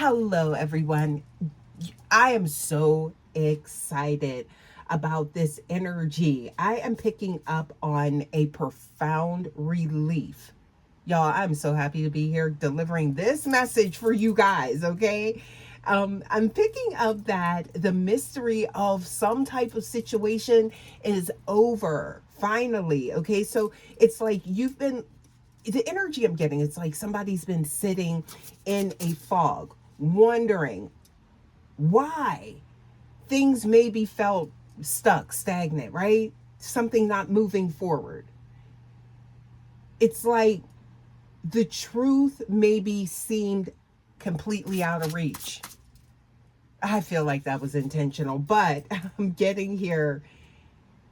Hello, everyone. I am so excited about this energy. I am picking up on a profound relief. Y'all, I'm so happy to be here delivering this message for you guys, okay? I'm picking up that the mystery of some type of situation is over finally, okay? So it's like the energy I'm getting, it's like somebody's been sitting in a fog, wondering why things maybe felt stuck, stagnant, right? Something not moving forward. It's like the truth maybe seemed completely out of reach. I feel like that was intentional, but I'm getting here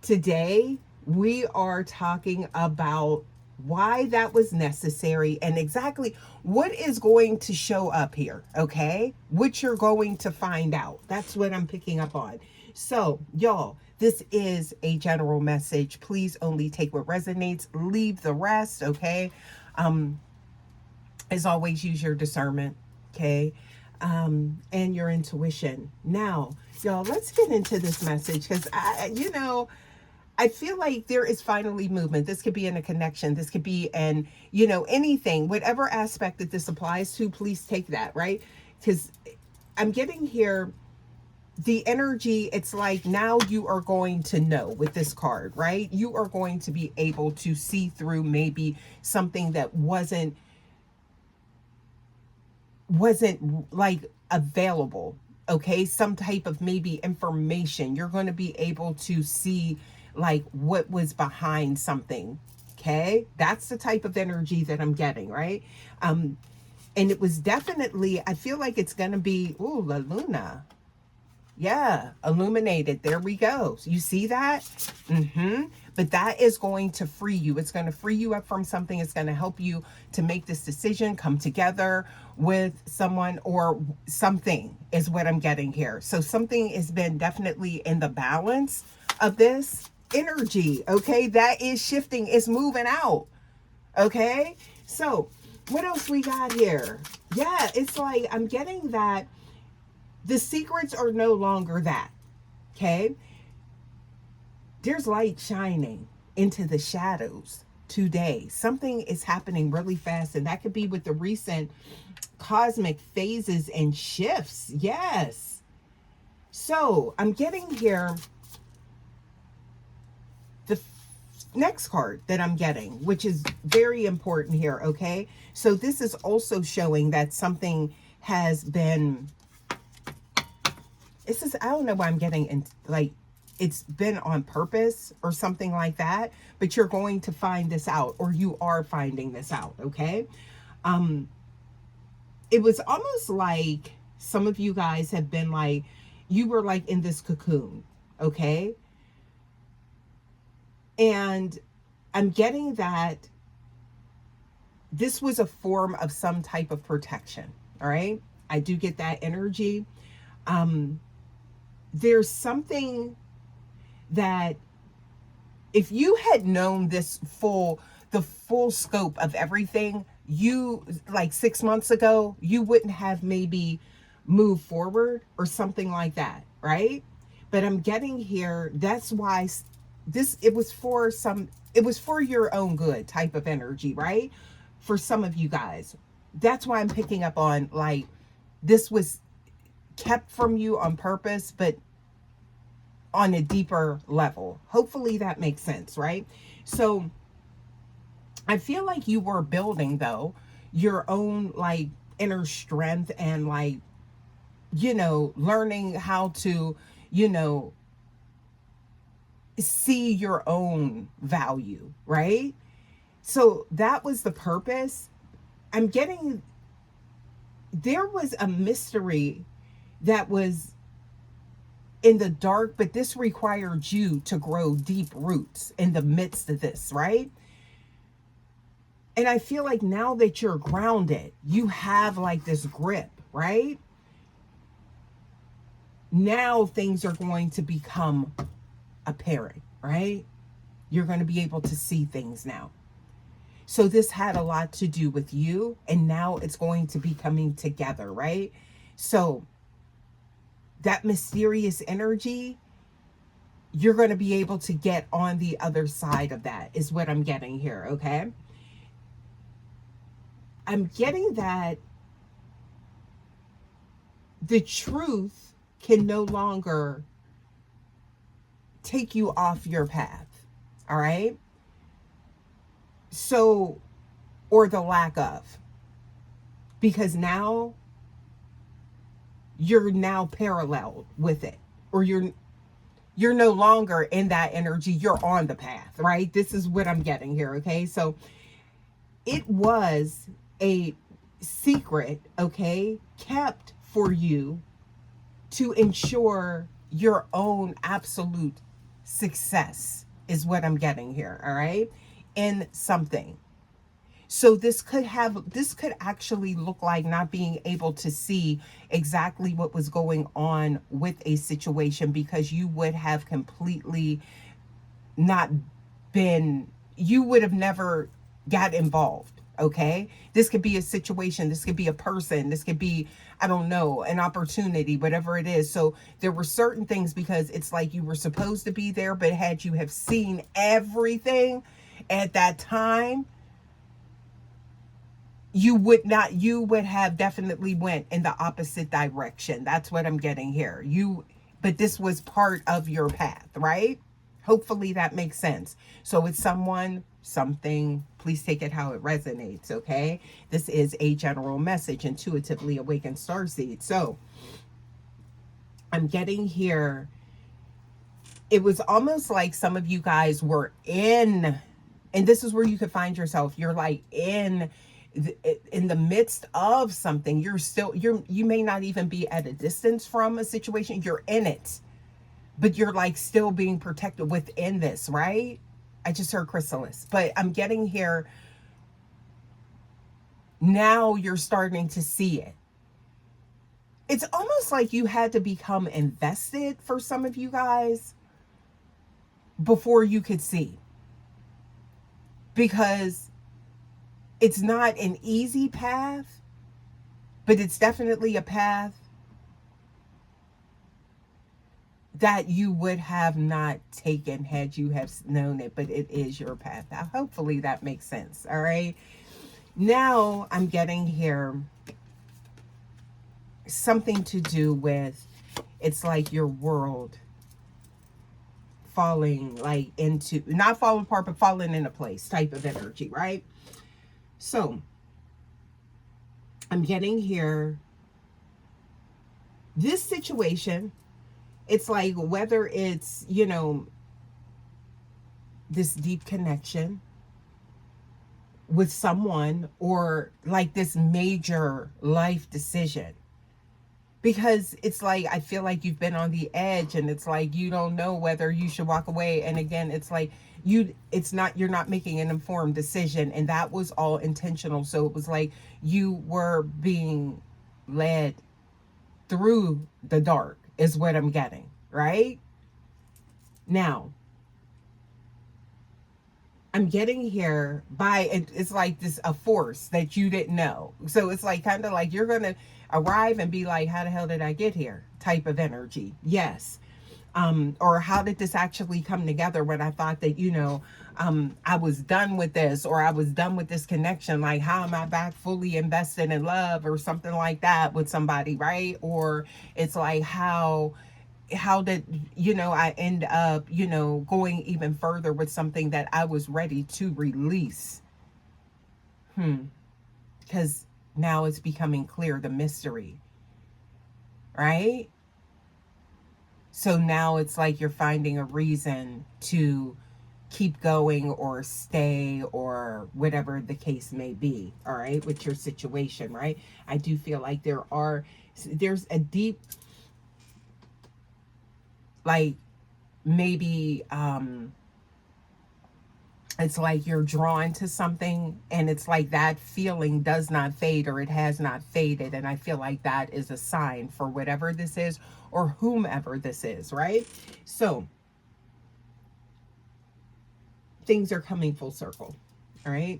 today. We are talking about why that was necessary and exactly what is going to show up here, okay? What you're going to find out. That's what I'm picking up on. So, y'all, this is a general message. Please only take what resonates, leave the rest, okay? Um, as always, use your discernment, okay? And your intuition. Now, y'all, let's get into this message because I feel like there is finally movement. This could be in a connection. This could be in, anything, whatever aspect that this applies to, please take that, right? Because I'm getting here the energy. It's like now you are going to know with this card, right? You are going to be able to see through maybe something that wasn't like available, okay? Some type of maybe information. You're going to be able to see like what was behind something, okay? That's the type of energy that I'm getting, right? And it was definitely, I feel like it's going to be, ooh, La Luna. Yeah, illuminated. There we go. So you see that? But that is going to free you. It's going to free you up from something. It's going to help you to make this decision, come together with someone or something is what I'm getting here. So something has been definitely in the balance of this energy. Okay. That is shifting. It's moving out. Okay. So what else we got here? Yeah. It's like I'm getting that the secrets are no longer that. Okay. There's light shining into the shadows today. Something is happening really fast, and that could be with the recent cosmic phases and shifts. Yes. So I'm getting here the next card that I'm getting, which is very important here. Okay. So this is also showing that something has been, it's just, I don't know why I'm getting in, like, it's been on purpose or something like that, but you're going to find this out, or you are finding this out, okay? It was almost like some of you guys have been like, you were like in this cocoon, okay? And I'm getting that this was a form of some type of protection, all right? I do get that energy. There's something that if you had known the full scope of everything, you like 6 months ago, you wouldn't have maybe moved forward or something like that, right? But I'm getting here, that's why it was for your own good type of energy, right? For some of you guys. That's why I'm picking up on like this was kept from you on purpose, but on a deeper level. Hopefully that makes sense, right? So I feel like you were building though your own like inner strength and like, learning how to, you know, see your own value, right? So that was the purpose. I'm getting, there was a mystery that was in the dark, but this required you to grow deep roots in the midst of this, right? And I feel like now that you're grounded, you have like this grip, right? Now things are going to become apparent, right? You're going to be able to see things now. So this had a lot to do with you, and now it's going to be coming together, right? So that mysterious energy, you're going to be able to get on the other side of that, is what I'm getting here, okay? I'm getting that the truth can no longer take you off your path, all right? So, or the lack of, because now you're now parallel with it, or you're no longer in that energy, you're on the path, right? This is what I'm getting here, okay? So it was a secret, okay, kept for you to ensure your own absolute success, is what I'm getting here, all right? In something. So this could actually look like not being able to see exactly what was going on with a situation, because you would have completely not been, you would have never got involved, okay? This could be a situation, this could be a person, this could be, I don't know, an opportunity, whatever it is. So there were certain things, because it's like you were supposed to be there, but had you have seen everything at that time, you would have definitely went in the opposite direction. That's what I'm getting here. But this was part of your path, right? Hopefully that makes sense. So it's someone, something, please take it how it resonates, okay? This is a general message, intuitively awakened starseed. So I'm getting here, it was almost like some of you guys were in, and this is where you could find yourself, you're like in the midst of something. You may not even be at a distance from a situation, you're in it, but you're like still being protected within this, right? I just heard chrysalis, but I'm getting here now, you're starting to see it. It's almost like you had to become invested, for some of you guys, before you could see, because it's not an easy path, but it's definitely a path that you would have not taken had you have known it, but it is your path. Now, hopefully that makes sense, all right? Now I'm getting here something to do with, it's like your world falling like into, not falling apart, but falling into place type of energy, right? So I'm getting here, this situation, it's like whether it's, this deep connection with someone, or like this major life decision, because it's like I feel like you've been on the edge, and it's like you don't know whether you should walk away. And again, it's like you're not making an informed decision, and that was all intentional. So it was like you were being led through the dark, is what I'm getting, right? Now I'm getting here by, it's like this, a force that you didn't know. So it's like kind of like you're going to arrive and be like, how the hell did I get here? Type of energy. Yes. Or how did this actually come together when I thought that, I was done with this, or I was done with this connection? Like, how am I back fully invested in love, or something like that with somebody, right? Or it's like, how did I end up going even further with something that I was ready to release? Because now it's becoming clear, the mystery, right? So now it's like you're finding a reason to keep going, or stay, or whatever the case may be, all right, with your situation, right? I do feel like there's a deep, like, maybe it's like you're drawn to something, and it's like that feeling does not fade, or it has not faded, and I feel like that is a sign for whatever this is, or whomever this is, right? So things are coming full circle, all right?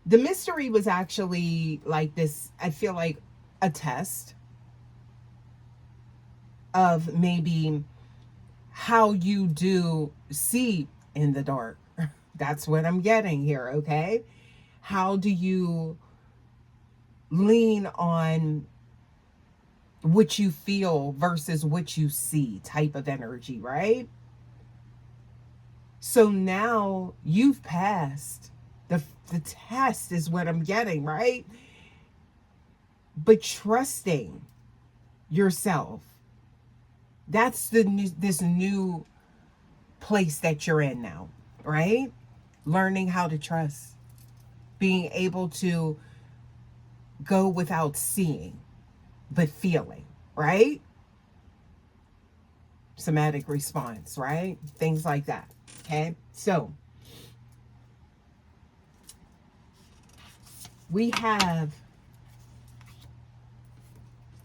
The mystery was actually like this, I feel like, a test, of maybe how you do see in the dark. That's what I'm getting here, okay? How do you lean on what you feel versus what you see type of energy, right? So now you've passed the test is what I'm getting, right? But trusting yourself, that's this new place that you're in now, right? Learning how to trust, being able to go without seeing but feeling, right? Somatic response, right? Things like that. Okay, so we have,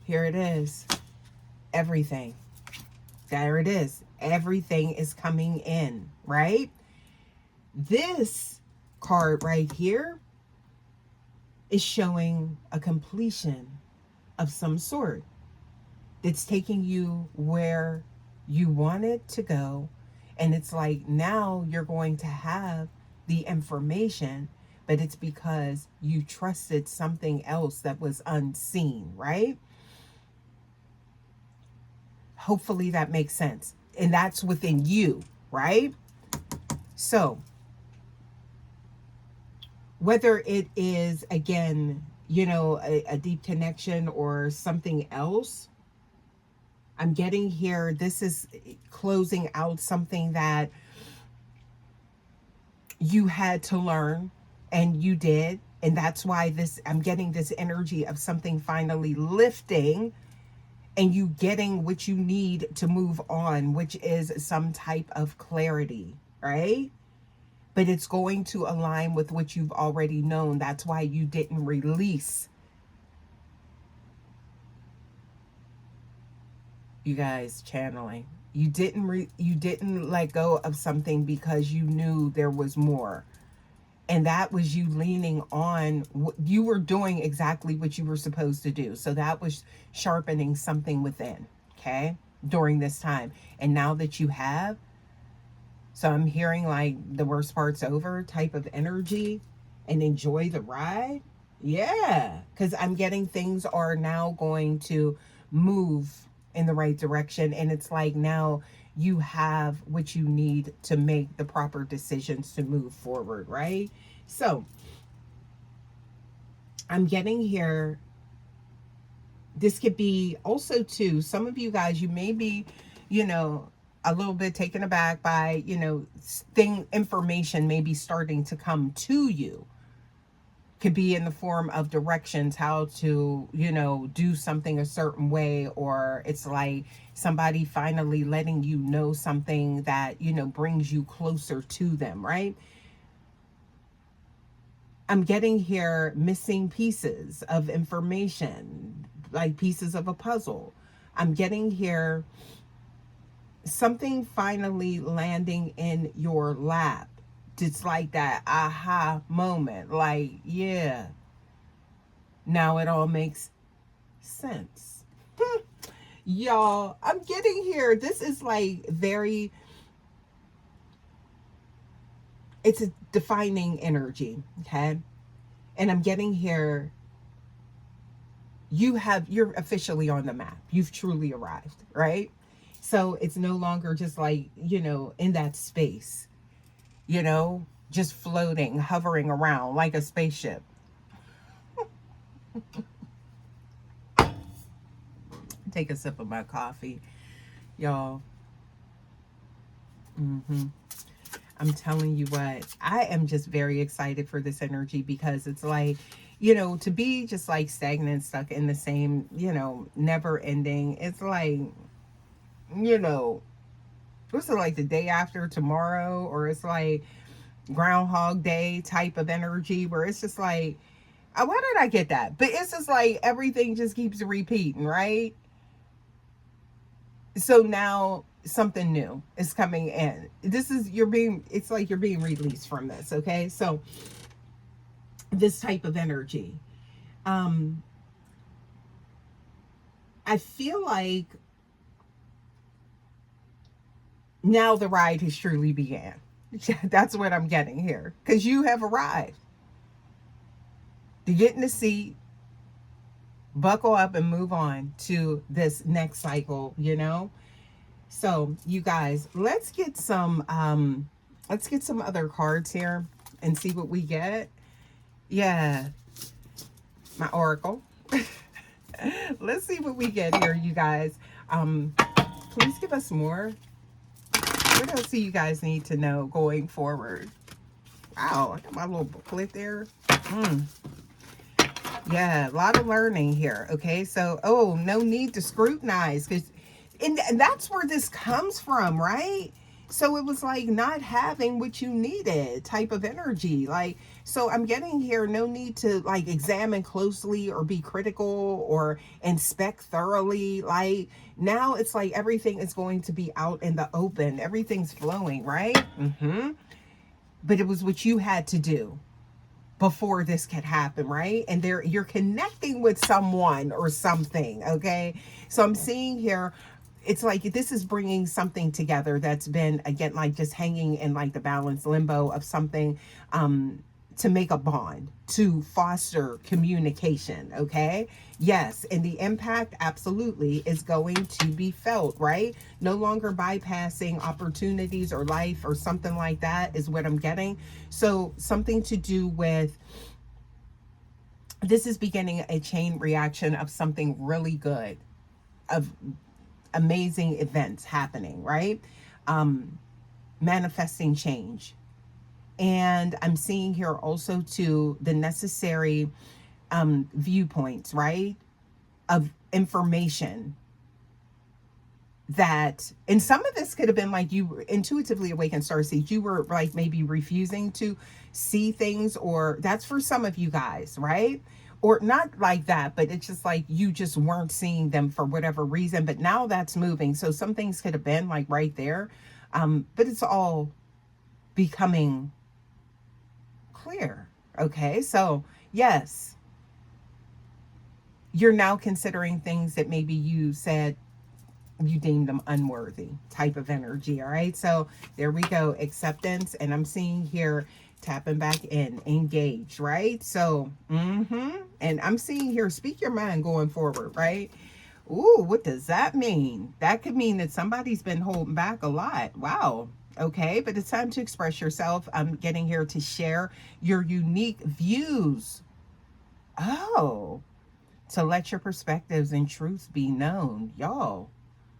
here it is, everything. There it is. Everything is coming in, right? This card right here is showing a completion of some sort. It's taking you where you want it to go. And it's like now you're going to have the information, but it's because you trusted something else that was unseen, right? Hopefully that makes sense. And that's within you, right? So, whether it is, again, a deep connection or something else, I'm getting here, this is closing out something that you had to learn and you did. And that's why I'm getting this energy of something finally lifting and you getting what you need to move on, which is some type of clarity, right? But it's going to align with what you've already known. That's why you didn't release. You guys, channeling. You didn't let go of something because you knew there was more. And that was you leaning on, you were doing exactly what you were supposed to do. So that was sharpening something within, okay, during this time. And now that you have, so I'm hearing like the worst part's over type of energy and enjoy the ride. Yeah, because I'm getting things are now going to move in the right direction. And it's like now you have what you need to make the proper decisions to move forward, right? So I'm getting here. This could be also too, some of you guys, you may be, a little bit taken aback by, information may be starting to come to you. Could be in the form of directions, how to, do something a certain way, or it's like somebody finally letting you know something that, brings you closer to them, right? I'm getting here missing pieces of information, like pieces of a puzzle. I'm getting here something finally landing in your lap. It's like that aha moment. Like, yeah, now it all makes sense. Y'all, I'm getting here. This is like very, it's a defining energy, okay? And I'm getting here, you're officially on the map. You've truly arrived, right? So it's no longer just like, in that space, just floating, hovering around like a spaceship. Take a sip of my coffee, y'all. I'm telling you what, I am just very excited for this energy because it's like, to be just like stagnant, stuck in the same, never ending. It's like, what's it like, the day after tomorrow, or it's like Groundhog Day type of energy where it's just like, why did I get that? But it's just like everything just keeps repeating, right? So now something new is coming in. It's like you're being released from this, okay? So this type of energy. I feel like Now the ride has truly began. That's what I'm getting here. Because you have arrived. To get in the seat, buckle up and move on to this next cycle, you know? So, you guys, let's get some other cards here and see what we get. Yeah, my oracle. Let's see what we get here, you guys. Please give us more. What else do you guys need to know going forward? Wow, I got my little booklet there. Yeah, a lot of learning here. Okay, so, oh, no need to scrutinize. And that's where this comes from, right? So it was like not having what you needed type of energy. Like, so I'm getting here, no need to like examine closely or be critical or inspect thoroughly. Like, now it's like everything is going to be out in the open. Everything's flowing, right? But it was what you had to do before this could happen, right? And there you're connecting with someone or something, okay? So I'm seeing here, it's like this is bringing something together that's been, again, like just hanging in like the balance limbo of something, to make a bond, to foster communication, okay? Yes, and the impact absolutely is going to be felt, right? No longer bypassing opportunities or life or something like that is what I'm getting. So something to do with, this is beginning a chain reaction of something really good, of amazing events happening, right? Manifesting change. And I'm seeing here also too the necessary viewpoints, right? Of information that, and some of this could have been like you intuitively awakened starseeds, you were like maybe refusing to see things, or that's for some of you guys, right? Or not like that, but it's just like you just weren't seeing them for whatever reason, but now that's moving. So some things could have been like right there, but it's all becoming clear. Okay, so yes, you're now considering things that maybe you said you deemed them unworthy type of energy. All right, so there we go, acceptance. And I'm seeing here tapping back in, engaged, right? So and I'm seeing here speak your mind going forward, right? Ooh, what does that mean? That could mean that somebody's been holding back a lot. Wow. Okay, but it's time to express yourself. I'm getting here to share your unique views. Oh, to let your perspectives and truths be known. Y'all,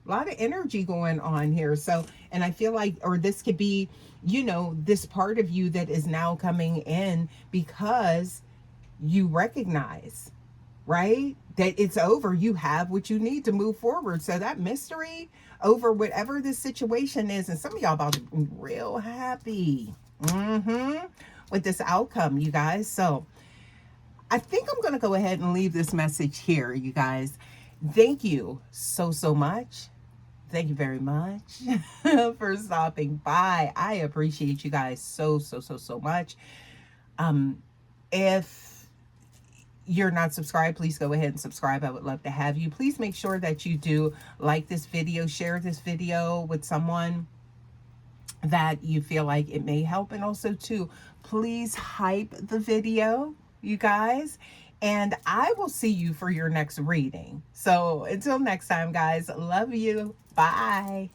a lot of energy going on here. So, and I feel like, or this could be, you know, this part of you that is now coming in because you recognize, right, that it's over. You have what you need to move forward. So that mystery over whatever this situation is, and some of y'all about to be real happy with this outcome, you guys. So I think I'm going to go ahead and leave this message here, you guys. Thank you so, so much. Thank you very much for stopping by. I appreciate you guys so, so, so, so much. If you're not subscribed, please go ahead and subscribe. I would love to have you. Please make sure that you do like this video, share this video with someone that you feel like it may help. And also too, please hype the video, you guys. And I will see you for your next reading. So until next time, guys, love you. Bye.